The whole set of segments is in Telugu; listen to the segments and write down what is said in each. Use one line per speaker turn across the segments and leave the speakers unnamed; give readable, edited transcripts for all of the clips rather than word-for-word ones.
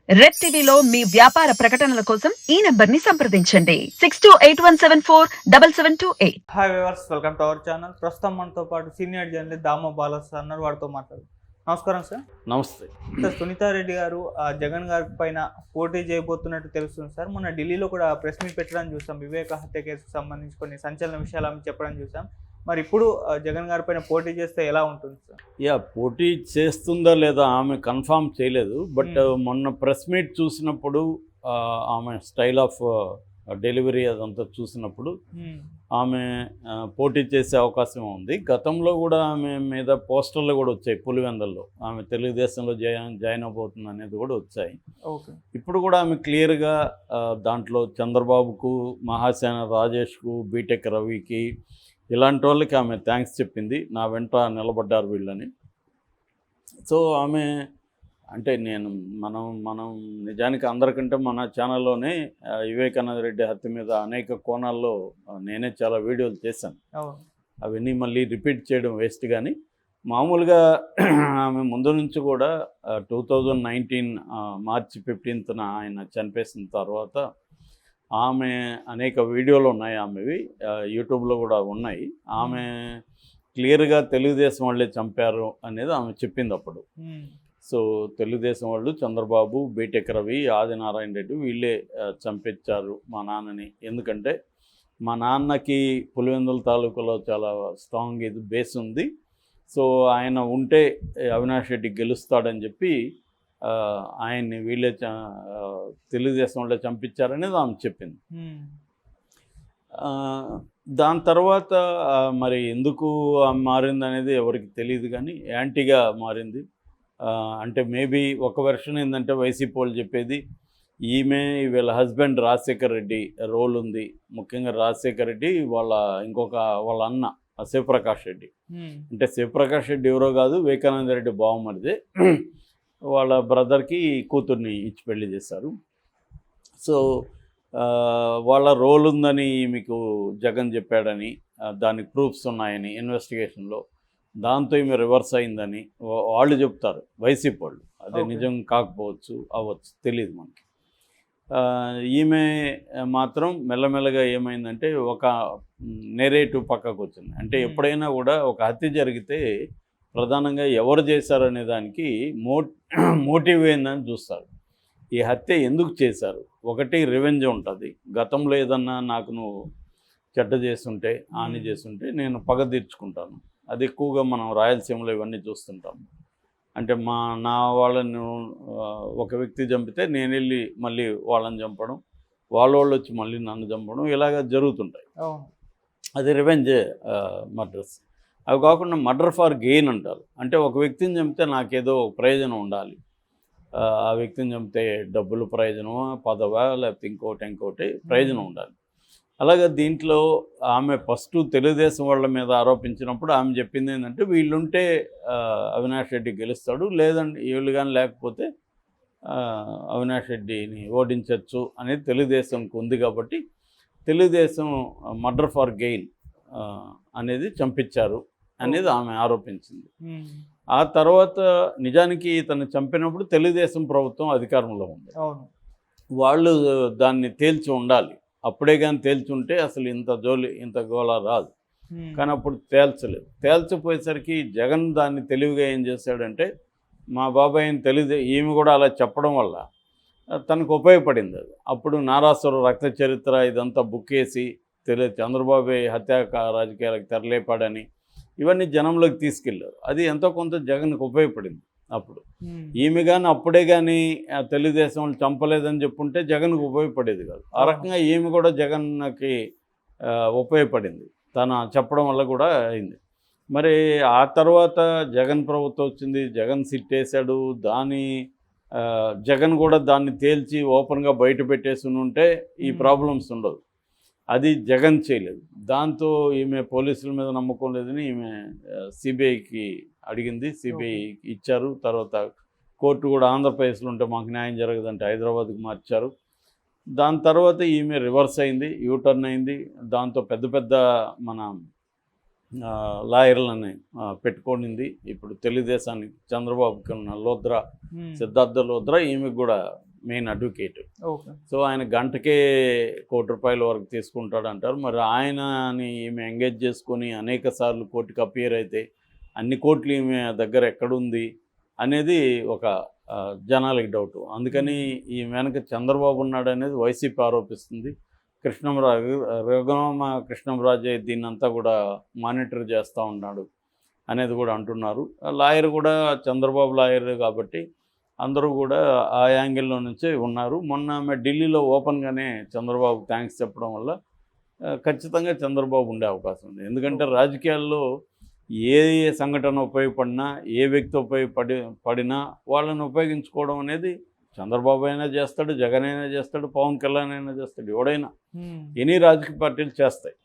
రెడ్ టీవీలో మీ వ్యాపార ప్రకటనల కోసం ఈ నంబర్ ని సంప్రదించండి 6281747728.
Hi viewers, welcome to our channel. ప్రస్తుతం మనతో పాటు సీనియర్ జర్నలిస్ట్ దామ బాలస్ అన్నారు, వారితో మాట్లాడు. నమస్కారం సార్.
నమస్తే
సార్, సునీతారెడ్డి గారు జగన్ గారి పైన పోటీ చేయబోతున్నట్టు తెలుస్తుంది సార్. మొన్న ఢిల్లీలో కూడా ప్రెస్ మీట్ పెట్టడం చూసాం. వివేక హత్య కేసుకు సంబంధించి కొన్ని సంచలన విషయాలు ఆమె చెప్పడం చూసాం. మరి ఇప్పుడు జగన్ గారి పైన పోటీ చేస్తే ఎలా ఉంటుంది సార్?
పోటీ చేస్తుందా లేదా ఆమె కన్ఫామ్ చేయలేదు. బట్ మొన్న ప్రెస్ మీట్ చూసినప్పుడు ఆమె స్టైల్ ఆఫ్ డెలివరీ అదంతా చూసినప్పుడు ఆమె పోటీ చేసే అవకాశం ఉంది. గతంలో కూడా ఆమె మీద పోస్టర్లు కూడా వచ్చాయి. పులివెందల్లో ఆమె తెలుగుదేశంలో జాయిన్ అవబోతుంది అనేది కూడా వచ్చాయి. ఇప్పుడు కూడా ఆమె క్లియర్గా దాంట్లో చంద్రబాబుకు, మహాసేన రాజేష్కు, బీటెక్ రవికి ఇలాంటి వాళ్ళకి ఆమె థ్యాంక్స్ చెప్పింది. నా వెంట నిలబడ్డారు వీళ్ళని. సో ఆమె అంటే మనం నిజానికి అందరికంటే మన ఛానల్లోనే వివేకానంద రెడ్డి హత్య మీద అనేక కోణాల్లో నేనే చాలా వీడియోలు చేశాను. అవన్నీ మళ్ళీ రిపీట్ చేయడం వేస్ట్. కానీ మామూలుగా ఆమె ముందు నుంచి కూడా 2019 మార్చి 15న ఆయన చనిపేసిన తర్వాత ఆమె అనేక వీడియోలు ఉన్నాయి. ఆమెవి యూట్యూబ్లో కూడా ఉన్నాయి. ఆమె క్లియర్గా తెలుగుదేశం వాళ్ళే చంపారు అనేది ఆమె చెప్పింది అప్పుడు. సో తెలుగుదేశం వాళ్ళు చంద్రబాబు, బీటెక్ రవి, ఆదినారాయణ రెడ్డి వీళ్ళే చంపించారు మా నాన్నని. ఎందుకంటే మా నాన్నకి పులివెందుల తాలూకాలో చాలా స్ట్రాంగ్ బేస్ ఉంది. సో ఆయన ఉంటే అవినాష్ రెడ్డి గెలుస్తాడని చెప్పి ఆయన్ని వీళ్ళే తెలుగుదేశం వాళ్ళే చంపించారనేది ఆమె చెప్పింది. దాని తర్వాత మరి ఎందుకు మారింది అనేది ఎవరికి తెలియదు. కానీ యాంటీగా మారింది. అంటే మేబీ ఒక వెర్షన్ ఏంటంటే వైసీపీ వాళ్ళు చెప్పేది ఈమె వీళ్ళ హస్బెండ్ రాజశేఖర్ రెడ్డి రోల్ ఉంది. ముఖ్యంగా రాజశేఖర్ రెడ్డి వాళ్ళ అన్న శివప్రకాష్ రెడ్డి. అంటే శివప్రకాష్ రెడ్డి ఎవరో కాదు, వివేకానంద రెడ్డి బావమరిదే. వాళ్ళ బ్రదర్కి కూతుర్ని ఇచ్చి పెళ్లి చేశారు. సో వాళ్ళ రోల్ ఉందని మీకు జగన్ చెప్పాడని, దానికి ప్రూఫ్స్ ఉన్నాయని ఇన్వెస్టిగేషన్లో, దాంతో ఈమె రివర్స్ అయిందని వాళ్ళు చెప్తారు, వైసీపీ వాళ్ళు. అదే నిజం కాకపోవచ్చు, అవ్వచ్చు, తెలియదు మనకి. ఈమె మాత్రం మెల్లమెల్లగా ఏమైందంటే ఒక నెరేటివ్ పక్కకు వచ్చింది. అంటే ఎప్పుడైనా కూడా ఒక హత్య జరిగితే ప్రధానంగా ఎవరు చేశారనే దానికి మోటివ్ ఏందని చూస్తారు. ఈ హత్య ఎందుకు చేశారు? ఒకటి రివెంజ్ ఉంటుంది. గతంలో ఏదన్నా నాకు నువ్వు చెడ్డ చేస్తుంటే, హాని చేస్తుంటే నేను పగ తీర్చుకుంటాను. అది ఎక్కువగా మనం రాయలసీమలో ఇవన్నీ చూస్తుంటాము. అంటే నా వాళ్ళని ఒక వ్యక్తి చంపితే నేను వెళ్ళి మళ్ళీ వాళ్ళని చంపడం, వాళ్ళు వచ్చి మళ్ళీ నన్ను చంపడం, ఇలాగ జరుగుతుంటాయి. అది రివెంజ్ మర్డర్స్. అవి కాకుండా మర్డర్ ఫర్ గెయిన్ అంటారు. అంటే ఒక వ్యక్తిని చంపితే నాకేదో ప్రయోజనం ఉండాలి. ఆ వ్యక్తిని చంపితే డబ్బులు ప్రయోజనమో, పదవా, లేకపోతే ఇంకోటి ప్రయోజనం ఉండాలి. అలాగే దీంట్లో ఆమె ఫస్ట్ తెలుగుదేశం వాళ్ళ మీద ఆరోపించినప్పుడు ఆమె చెప్పింది ఏంటంటే వీళ్ళుంటే అవినాష్ రెడ్డి గెలుస్తాడు, లేదండి వీళ్ళు కానీ లేకపోతే అవినాష్ రెడ్డిని ఓడించవచ్చు అనేది తెలుగుదేశంకి ఉంది. కాబట్టి తెలుగుదేశం మర్డర్ ఫర్ గెయిన్ అనేది చంపించారు అనేది ఆమె ఆరోపించింది. ఆ తర్వాత నిజానికి తను చంపినప్పుడు తెలుగుదేశం ప్రభుత్వం అధికారంలో ఉంది. వాళ్ళు దాన్ని తేల్చి ఉండాలి. అప్పుడే కానీ తేల్చుంటే అసలు ఇంత గోళ రాదు. కానీ అప్పుడు తేల్చలేదు. తేల్చిపోయేసరికి జగన్ దాన్ని తెలివిగా ఏం చేశాడంటే, మా బాబాయ్ని ఈమె కూడా అలా చెప్పడం వల్ల తనకు ఉపయోగపడింది. అది అప్పుడు నారాసుర రక్త చరిత్ర ఇదంతా బుక్ వేసి చంద్రబాబు హత్యా రాజకీయాలకు తెరలేపాడని ఇవన్నీ జనంలోకి తీసుకెళ్ళారు. అది ఎంతో కొంత జగన్కి ఉపయోగపడింది. అప్పుడు ఈమె కానీ అప్పుడే కానీ తెలుగుదేశం వాళ్ళు చంపలేదని చెప్పుంటే జగన్కి ఉపయోగపడేది కాదు. ఆ రకంగా ఈమె కూడా జగన్కి ఉపయోగపడింది, తన చెప్పడం వల్ల కూడా అయింది. మరి ఆ తర్వాత జగన్ ప్రభుత్వం వచ్చింది, జగన్ సిట్ వేశాడు. జగన్ కూడా దాన్ని తేల్చి ఓపెన్గా బయట పెట్టేసి ఉంటే ఈ ప్రాబ్లమ్స్ ఉండదు. అది జగన్ చేయలేదు. దాంతో ఈమె పోలీసుల మీద నమ్మకం లేదని ఈమె సిబిఐకి అడిగింది. సిబిఐ ఇచ్చారు. తర్వాత కోర్టు కూడా ఆంధ్రప్రదేశ్లో ఉంటే మాకు న్యాయం జరగదంటే హైదరాబాద్కి మార్చారు. దాని తర్వాత ఈమె రివర్స్ అయింది, యూటర్న్ అయింది. దాంతో పెద్ద మన లాయర్లని పెట్టుకోనింది. ఇప్పుడు తెలుగుదేశానికి చంద్రబాబుకి ఉన్న లోద్రా, సిద్ధార్థ లోద్రా, ఈమెకు కూడా మెయిన్ అడ్వకేట్.
ఓకే.
సో ఆయన గంటకే ₹1,00,00,000 వరకు తీసుకుంటాడు అంటారు. మరి ఆయనని ఈమె ఎంగేజ్ చేసుకొని అనేక సార్లు కోర్టుకి అపియర్ అయితే అన్ని కోట్లు ఈమె దగ్గర ఎక్కడుంది అనేది ఒక జనాలకి డౌట్. అందుకని ఈ వెనక చంద్రబాబు ఉన్నాడు అనేది వైసీపీ ఆరోపిస్తుంది. రఘురామ కృష్ణంరాజే దీన్నంతా కూడా మానిటర్ చేస్తూ ఉన్నాడు అనేది కూడా అంటున్నారు. లాయర్ కూడా చంద్రబాబు లాయర్ కాబట్టి అందరూ కూడా ఆ యాంగిల్లో నుంచే ఉన్నారు. మొన్న ఆమె ఢిల్లీలో ఓపెన్గానే చంద్రబాబు థ్యాంక్స్ చెప్పడం వల్ల ఖచ్చితంగా చంద్రబాబు ఉండే అవకాశం ఉంది. ఎందుకంటే రాజకీయాల్లో ఏ సంఘటన ఉపయోగపడినా, ఏ వ్యక్తి పడినా వాళ్ళని ఉపయోగించుకోవడం అనేది చంద్రబాబు అయినా చేస్తాడు, జగన్ అయినా చేస్తాడు, పవన్ కళ్యాణ్ అయినా చేస్తాడు, ఎవడైనా ఎనీ రాజకీయ పార్టీలు చేస్తాయి.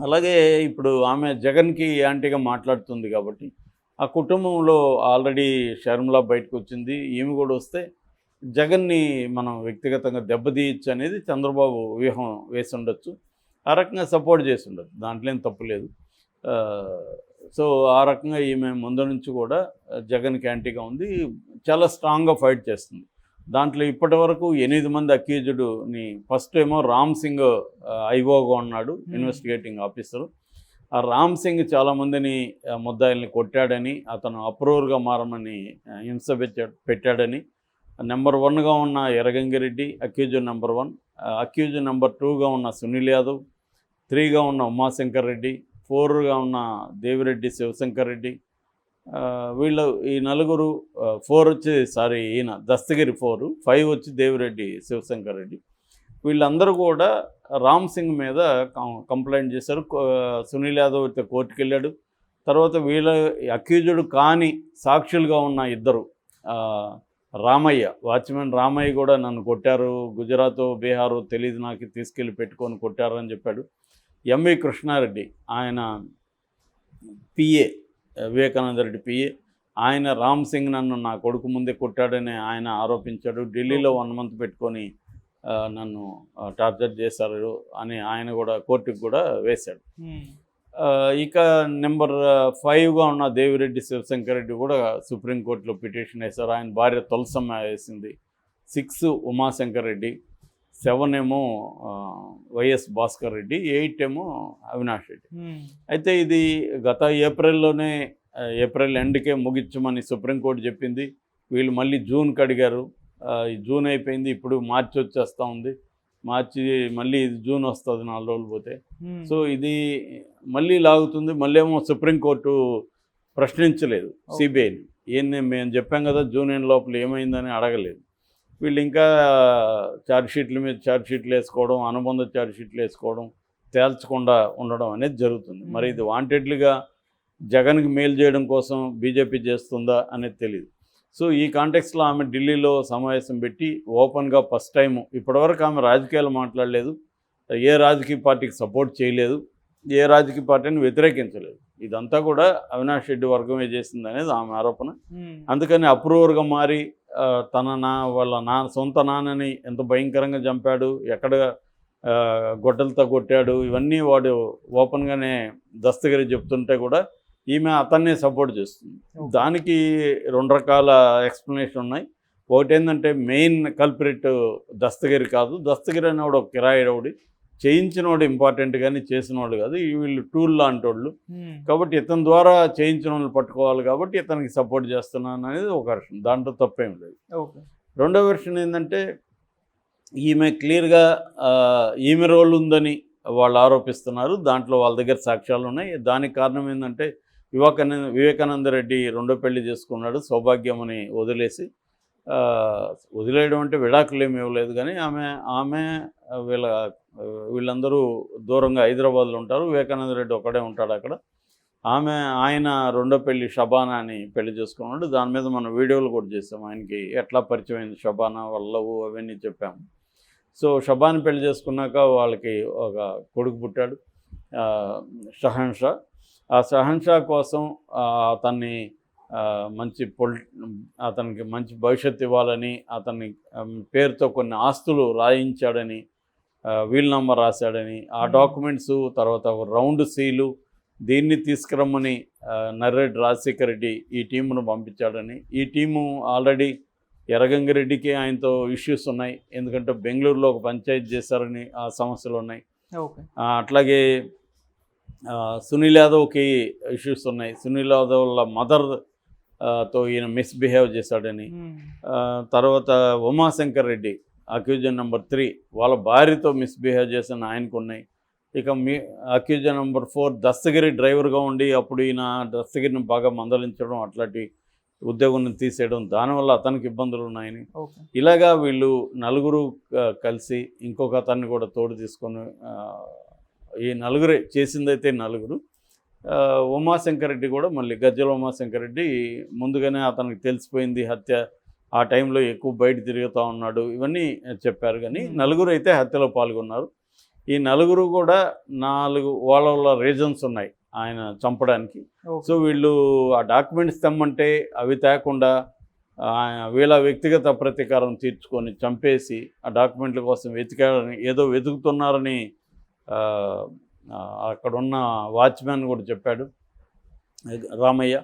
అలాగే ఇప్పుడు ఆమె జగన్కి యాంటీగా మాట్లాడుతుంది కాబట్టి ఆ కుటుంబంలో ఆల్రెడీ షర్మిల బయటకు వచ్చింది, ఈమె కూడా వస్తే జగన్ని మనం వ్యక్తిగతంగా దెబ్బతీయచ్చు అనేది చంద్రబాబు వ్యూహం వేసి ఉండొచ్చు. ఆ రకంగా సపోర్ట్ చేసి ఉండొచ్చు, దాంట్లో ఏం తప్పు లేదు. సో ఆ రకంగా ఈమె ముందు నుంచి కూడా జగన్కి యాంటీగా ఉంది, చాలా స్ట్రాంగ్గా ఫైట్ చేస్తుంది. దాంట్లో ఇప్పటి వరకు 8 మంది అక్యూజ్డ్ని ఫస్ట్ ఏమో రామ్ సింగ్ ఐఓగా ఉన్నాడు, ఇన్వెస్టిగేటింగ్ ఆఫీసరు. ఆ రామ్ సింగ్ చాలామందిని ముద్దాయిల్ని కొట్టాడని, అతను అప్రూవర్గా మారమని హింస పెట్టాడని, నెంబర్ 1గా ఉన్న Erra Gangi Reddy accused number 1, accused number 2గా ఉన్న సునీల్ యాదవ్, 3గా ఉన్న ఉమాశంకర్ రెడ్డి, 4గా ఉన్న దేవిరెడ్డి శివశంకర్ రెడ్డి. వీళ్ళు ఈ నలుగురు 4 వచ్చి ఈయన దస్తగిరి 4, 5 వచ్చి దేవిరెడ్డి శివశంకర్ రెడ్డి. వీళ్ళందరూ కూడా రామ్ సింగ్ మీద కంప్లైంట్ చేశారు. సునీల్ యాదవ్ అయితే కోర్టుకు వెళ్ళాడు. తర్వాత వీళ్ళ అక్యూజ్డ్ కాని సాక్షులుగా ఉన్న ఇద్దరు, రామయ్య, వాచ్మెన్ రామయ్య కూడా నన్ను కొట్టారు, గుజరాత్ బీహారు తెలియదు నాకు, తీసుకెళ్ళి పెట్టుకొని కొట్టారు అని చెప్పాడు. ఎంవి కృష్ణారెడ్డి ఆయన పిఏ, వివేకానంద రెడ్డి పిఏ, ఆయన రామ్ సింగ్ నన్ను నా కొడుకు ముందే కొట్టాడని ఆయన ఆరోపించాడు. ఢిల్లీలో 1 మంత్ పెట్టుకొని నన్ను టార్చర్ చేశారు అని ఆయన కూడా కోర్టుకు కూడా వేశాడు. ఇక నెంబర్ 5గా ఉన్న దేవిరెడ్డి శివశంకర్ రెడ్డి కూడా సుప్రీంకోర్టులో పిటిషన్ వేశారు. ఆయన భార్య తులసమ్మ వేసింది. 6 ఉమాశంకర్ రెడ్డి, 7 ఏమో వైఎస్ భాస్కర్ రెడ్డి, 8 ఏమో అవినాష్ రెడ్డి. అయితే ఇది గత ఏప్రిల్ ఎండ్కే ముగించమని సుప్రీంకోర్టు చెప్పింది. వీళ్ళు మళ్ళీ జూన్కి అడిగారు. ఈ జూన్ అయిపోయింది, ఇప్పుడు మార్చి వచ్చేస్తూ ఉంది. మార్చి మళ్ళీ ఇది జూన్ వస్తుంది 4 రోజులు పోతే. సో ఇది మళ్ళీ లాగుతుంది. మళ్ళీ ఏమో సుప్రీంకోర్టు ప్రశ్నించలేదు సిబిఐని. మేము చెప్పాం కదా జూన్ ఎండ్ లోపల ఏమైందని అడగలేదు. వీళ్ళు ఇంకా ఛార్జ్షీట్ల మీద ఛార్జ్షీట్లు వేసుకోవడం, అనుబంధ ఛార్జ్షీట్లు వేసుకోవడం, తేల్చకుండా ఉండడం అనేది జరుగుతుంది. మరి ఇది వాంటెడ్లీగా జగన్కి మేలు చేయడం కోసం బీజేపీ చేస్తుందా అనేది తెలియదు. సో ఈ కాంటెక్స్లో ఆమె ఢిల్లీలో సమావేశం పెట్టి ఓపెన్గా ఫస్ట్ టైము, ఇప్పటివరకు ఆమె రాజకీయాలు మాట్లాడలేదు, ఏ రాజకీయ పార్టీకి సపోర్ట్ చేయలేదు, ఏ రాజకీయ పార్టీని వ్యతిరేకించలేదు. ఇదంతా కూడా అవినాష్ రెడ్డి వర్గమే చేసింది అనేది ఆమె ఆరోపణ. అందుకని అప్రూవర్గా మారి వాళ్ళ సొంత నాన్నని ఎంత భయంకరంగా చంపాడు, ఎక్కడ గొడ్డలతో కొట్టాడు, ఇవన్నీ వాడు ఓపెన్గానే దస్తగిరి చెప్తుంటే కూడా ఈమె అతన్నే సపోర్ట్ చేస్తుంది. దానికి 2 రకాల ఎక్స్ప్లెనేషన్ ఉన్నాయి. ఒకటి ఏంటంటే మెయిన్ కల్ప్రిట్ దస్తగిరి కాదు, దస్తగిరి అనేవాడు ఒక కిరాయిడవుడి, చేయించినవాడు ఇంపార్టెంట్ కానీ చేసినవాడు కాదు. వీళ్ళు టూల్ లాంటి వాళ్ళు కాబట్టి ఇతని ద్వారా చేయించిన వాళ్ళు పట్టుకోవాలి కాబట్టి ఇతనికి సపోర్ట్ చేస్తున్నాను అనేది ఒక వెర్షన్, దాంట్లో తప్పేం లేదు. రెండో వెర్షన్ ఏంటంటే ఈమె క్లియర్గా ఈమె రోల్ ఉందని వాళ్ళు ఆరోపిస్తున్నారు. దాంట్లో వాళ్ళ దగ్గర సాక్ష్యాలు ఉన్నాయి. దానికి కారణం ఏంటంటే వివేకానంద రెడ్డి 2వ పెళ్లి చేసుకున్నాడు, సౌభాగ్యమని వదిలేయడం అంటే విడాకులు ఏమి ఇవ్వలేదు కానీ ఆమె వీళ్ళందరూ దూరంగా హైదరాబాద్లో ఉంటారు. వివేకానంద రెడ్డి ఒకడే ఉంటాడు అక్కడ. ఆయన 2వ పెళ్లి షబానా అని పెళ్లి చేసుకున్నాడు. దాని మీద మనం వీడియోలు కూడా చేసాం, ఆయనకి ఎట్లా పరిచయం అయింది షబానా, వాళ్ళ లవ్ అవన్నీ చెప్పాము. సో షబాని పెళ్లి చేసుకున్నాక వాళ్ళకి ఒక కొడుకు పుట్టాడు, షహన్షా. ఆ షహన్షా కోసం అతనికి మంచి భవిష్యత్తు ఇవ్వాలని అతని పేరుతో కొన్ని ఆస్తులు రాయించాడని, వీల్నామా రాశాడని, ఆ డాక్యుమెంట్స్ తర్వాత రౌండ్ సీలు దీన్ని తీసుకురమ్మని నర్రెడ్డి రాజశేఖర్ రెడ్డి ఈ టీమును పంపించాడని, ఈ టీము ఆల్రెడీ ఎర్రగంగిరెడ్డికి ఆయనతో ఇష్యూస్ ఉన్నాయి, ఎందుకంటే బెంగళూరులో ఒక పంచాయతీ చేశారని ఆ సమస్యలు ఉన్నాయి.
ఓకే.
అట్లాగే సునీల్ యాదవ్కి ఇష్యూస్ ఉన్నాయి. సునీల్ యాదవ్ వాళ్ళ మదర్ తో ఈయన మిస్బిహేవ్ చేశాడని. తర్వాత ఉమాశంకర్ రెడ్డి అక్యూజన్ నెంబర్ 3 వాళ్ళ భార్యతో మిస్బిహేవ్ చేసిన ఆయనకు ఉన్నాయి. ఇక అక్యూజన్ నెంబర్ 4 దస్తగిరి డ్రైవర్గా ఉండి అప్పుడు ఈయన దస్తగిరిని బాగా మందలించడం, అట్లాంటి ఉద్యోగం తీసేయడం, దానివల్ల అతనికి ఇబ్బందులు ఉన్నాయని. ఇలాగా వీళ్ళు నలుగురు కలిసి ఇంకొక అతన్ని కూడా తోడు తీసుకొని ఈ నలుగురే చేసిందైతే నలుగురు. ఉమాశంకర్ రెడ్డి కూడా మళ్ళీ గజ్జల ఉమాశంకర్ రెడ్డి ముందుగానే అతనికి తెలిసిపోయింది హత్య, ఆ టైంలో ఎక్కువ బయట తిరుగుతూ ఉన్నాడు, ఇవన్నీ చెప్పారు. కానీ నలుగురు అయితే హత్యలో పాల్గొన్నారు. ఈ నలుగురు కూడా 4 వాళ్ళ రీజన్స్ ఉన్నాయి ఆయన చంపడానికి. సో వీళ్ళు ఆ డాక్యుమెంట్స్ తెమ్మంటే అవి తేకుండా వీళ్ళ వ్యక్తిగత ప్రతీకారం తీర్చుకొని చంపేసి ఆ డాక్యుమెంట్ల కోసం వెతికారని, ఏదో వెతుకుతున్నారని అక్కడున్న వాచ్మ్యాన్ కూడా చెప్పాడు రామయ్య.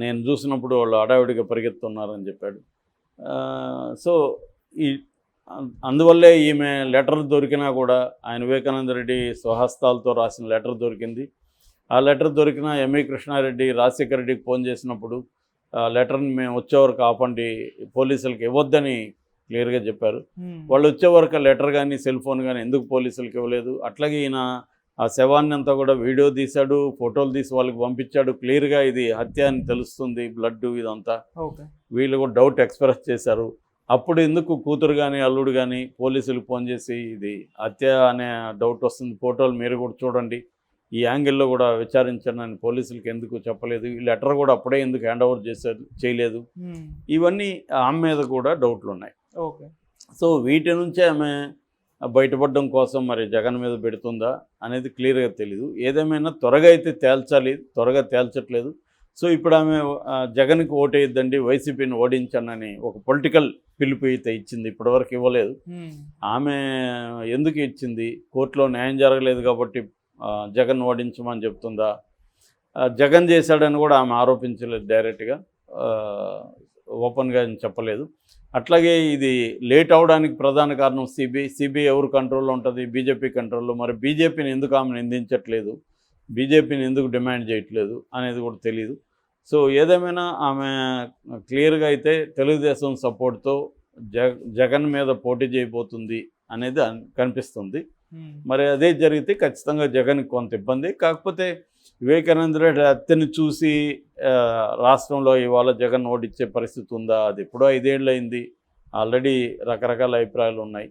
నేను చూసినప్పుడు వాళ్ళు హడావిడిగా పరిగెత్తున్నారని చెప్పాడు. సో ఈ అందువల్లే ఈమె లెటర్ దొరికినా కూడా ఆయన వివేకానంద రెడ్డి స్వహస్తాలతో రాసిన లెటర్ దొరికింది. ఆ లెటర్ దొరికిన ఎంఈ కృష్ణారెడ్డి రాజశేఖర రెడ్డికి ఫోన్ చేసినప్పుడు ఆ లెటర్ని మేము వచ్చేవరకు ఆపండి, పోలీసులకు ఇవ్వద్దని క్లియర్గా చెప్పారు. వాళ్ళు వచ్చేవరకు లెటర్ కానీ సెల్ ఫోన్ కానీ ఎందుకు పోలీసులకు ఇవ్వలేదు. అట్లాగే ఈయన ఆ శవాన్ని అంతా కూడా వీడియో తీశాడు, ఫోటోలు తీసి వాళ్ళకి పంపించాడు. క్లియర్గా ఇది హత్య అని తెలుస్తుంది, బ్లడ్ ఇదంతా. వీళ్ళు కూడా డౌట్ ఎక్స్ప్రెస్ చేశారు. అప్పుడు ఎందుకు కూతురు కానీ అల్లుడు కానీ పోలీసులకు ఫోన్ చేసి ఇది హత్య అనే డౌట్ వస్తుంది, ఫోటోలు మీరు కూడా చూడండి, ఈ యాంగిల్లో కూడా విచారించండి అని పోలీసులకు ఎందుకు చెప్పలేదు, ఈ లెటర్ కూడా అప్పుడే ఎందుకు హ్యాండ్ ఓవర్ చేయలేదు, ఇవన్నీ ఆమె మీద కూడా డౌట్లు ఉన్నాయి.
ఓకే.
సో వీటి నుంచే ఆమె బయటపడడం కోసం మరి జగన్ మీద పెడుతుందా అనేది క్లియర్గా తెలీదు. ఏదేమైనా త్వరగా అయితే తేల్చాలి, త్వరగా తేల్చట్లేదు. సో ఇప్పుడు ఆమె జగన్కి ఓటేయద్దండి, వైసీపీని ఓడించండి ఒక పొలిటికల్ పిలుపు అయితే ఇచ్చింది, ఇప్పటివరకు ఇవ్వలేదు. ఆమె ఎందుకు ఇచ్చింది, కోర్టులో న్యాయం జరగలేదు కాబట్టి జగన్ ఓడించమని చెప్తుందా, జగన్ చేశాడని కూడా ఆమె ఆరోపించలేదు, డైరెక్ట్గా ఓపెన్గా చెప్పలేదు. అట్లాగే ఇది లేట్ అవడానికి ప్రధాన కారణం సిబిఐ ఎవరు కంట్రోల్లో ఉంటుంది, బీజేపీ కంట్రోల్లో. మరి బీజేపీని ఎందుకు ఆమె నిందించట్లేదు, బీజేపీని ఎందుకు డిమాండ్ చేయట్లేదు అనేది కూడా తెలియదు. సో ఏదేమైనా ఆమె క్లియర్గా అయితే తెలుగుదేశం సపోర్ట్తో జగన్ మీద పోటీ చేయబోతుంది అనేది కనిపిస్తుంది. మరి అదే జరిగితే ఖచ్చితంగా జగన్కి కొంత ఇబ్బంది. కాకపోతే వివేకానంద రెడ్డి హత్యని చూసి రాష్ట్రంలో ఇవాళ జగన్ ఓడిచ్చే పరిస్థితి ఉందా, అది ఎప్పుడో 5 ఏళ్ళు అయింది, ఆల్రెడీ రకరకాల అభిప్రాయాలు ఉన్నాయి.